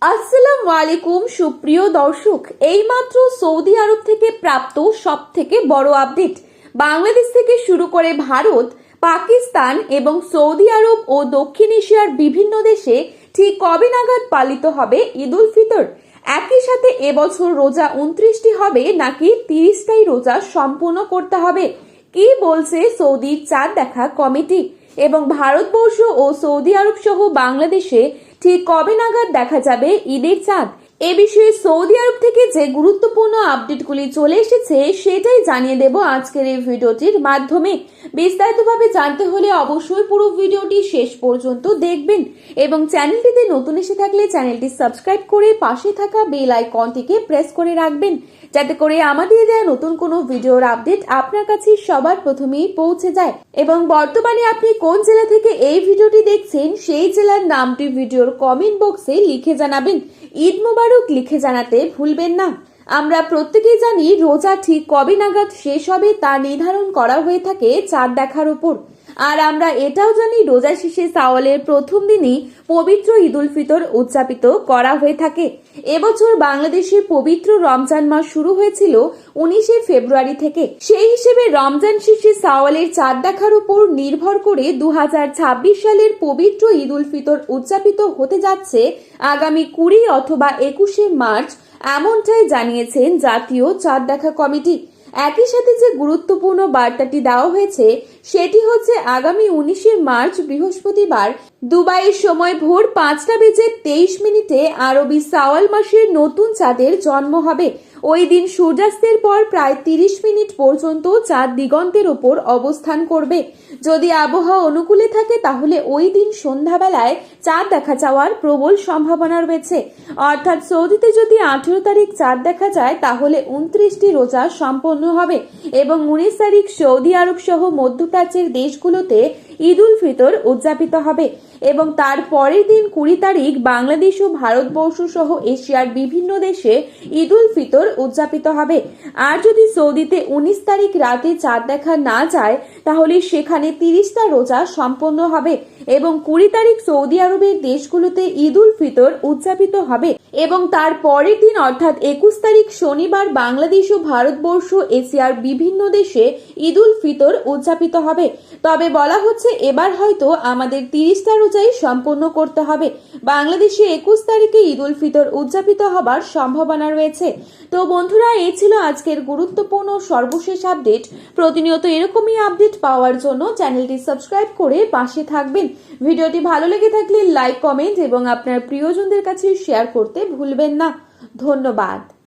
আসসালামু আলাইকুম সুপ্রিয় দর্শক, এইমাত্র সৌদি আরব থেকে প্রাপ্ত সবথেকে বড় আপডেট। বাংলাদেশ থেকে শুরু করে ভারত, পাকিস্তান এবং সৌদি আরব ও দক্ষিণ এশিয়ার বিভিন্ন দেশে ঠিক কবে নাগাদ পালিত হবে ঈদ উল ফিতর? একই সাথে এবছর রোজা 29টি হবে নাকি 30টাই রোজা সম্পূর্ণ করতে হবে? কি বলছে সৌদির চাঁদ দেখা কমিটি? এবং ভারতবর্ষ ও সৌদি আরব সহ বাংলাদেশে ঠিক কবে নাগাদ দেখা যাবে ঈদের চাঁদ? এ বিষয়ে সৌদি আরব থেকে যে গুরুত্বপূর্ণ আপডেটগুলি চলে এসেছে সেটাই জানিয়ে দেব আজকের এই ভিডিওটির মাধ্যমে। বিস্তারিতভাবে জানতে হলে অবশ্যই পুরো ভিডিওটি শেষ পর্যন্ত দেখবেন এবং চ্যানেলটিতে নতুন এসে থাকলে চ্যানেলটি সাবস্ক্রাইব করে পাশে থাকা বেল আইকনটিকে প্রেস করে রাখবেন, যাতে করে আমাদের দেওয়া নতুন কোনো ভিডিওর আপডেট আপনার কাছে সবার প্রথমেই পৌঁছে যায়। এবং বর্তমানে আপনি কোন জেলা থেকে এই ভিডিওটি দেখছেন সেই জেলার নামটি ভিডিওর কমেন্ট বক্সে লিখে জানাবেন। ঈদ মোবারক লিখে জানাতে ভুলবেন না। আমরা প্রত্যেকেই জানি রোজা ঠিক কবে নাগাদ শেষ হবে তা নির্ধারণ করা হয়ে থাকে চাঁদ দেখার উপর। আর আমরা এটাও জানি রোজা শেষে শাওয়ালের প্রথম দিনই পবিত্র ঈদ উল ফিতর উদযাপিত করা হয়ে থাকে। এবছর বাংলাদেশের পবিত্র রমজান মাস শুরু হয়েছিল 19শে ফেব্রুয়ারি থেকে। সেই হিসেবে রমজান শেষে শাওয়ালের চাঁদ দেখার উপর নির্ভর করে 2026 সালের পবিত্র ঈদ উল ফিতর উদযাপিত হতে যাচ্ছে আগামী 20 অথবা 21শে মার্চ, এমনটাই জানিয়েছেন জাতীয় চাঁদ দেখা কমিটি। একই সাথে যে গুরুত্বপূর্ণ বার্তাটি দেওয়া হয়েছে সেটি হচ্ছে আগামী 19শে মার্চ বৃহস্পতিবার দুবাইয়ের সময় ভোর 5:23 আরবি শাওয়াল মাসের নতুন চাঁদের জন্ম হবে। ওই দিন সূর্যাস্তের পর প্রায় 30 মিনিট পর্যন্ত চাঁদ দিগন্তের ওপর অবস্থান করবে। যদি আবহাওয়া অনুকূলে থাকে তাহলে ওই দিন সন্ধ্যাবেলায় চাঁদ দেখা যাওয়ার প্রবল সম্ভাবনা রয়েছে। অর্থাৎ সৌদিতে যদি 18 তারিখ চাঁদ দেখা যায় তাহলে 29টি রোজা সম্পন্ন হবে এবং 19 তারিখ সৌদি আরব সহ মধ্যপ্রাচ্যের দেশগুলোতে ঈদ উল ফিতর উদযাপিত হবে এবং তার পরের দিন 20 তারিখ বাংলাদেশ ও ভারতবর্ষ সহ এশিয়ার বিভিন্ন দেশে ঈদ উল ফিতর উদযাপিত হবে। আর যদি সৌদিতে 19 তারিখ রাতে চাঁদ দেখা না যায় তাহলে সেখানে 30টা রোজা সম্পন্ন হবে এবং 20 তারিখ সৌদি আরবের দেশগুলোতে ঈদ উল ফিতর উদযাপিত হবে এবং তার পরের দিন অর্থাৎ 21 তারিখ শনিবার বাংলাদেশ ও ভারতবর্ষ এশিয়ার বিভিন্ন দেশে ঈদ উল ফিতর উদযাপিত হবে। তবে বলা হচ্ছে এবার হয়তো আমাদের 30টা রোজাই সম্পন্ন করতে হবে। বাংলাদেশে 21 তারিখে ঈদ উল ফিতর উদযাপিত হবার সম্ভাবনা রয়েছে। তো বন্ধুরা, এই ছিল আজকের গুরুত্বপূর্ণ সর্বশেষ আপডেট। প্রতিনিয়ত এরকমই আপডেট পাওয়ার জন্য চ্যানেলটি সাবস্ক্রাইব করে পাশে থাকবেন। ভিডিওটি ভালো লেগে থাকলে লাইক, কমেন্ট এবং আপনার প্রিয়জনদের কাছে শেয়ার করতে ভুলবেন না। ধন্যবাদ।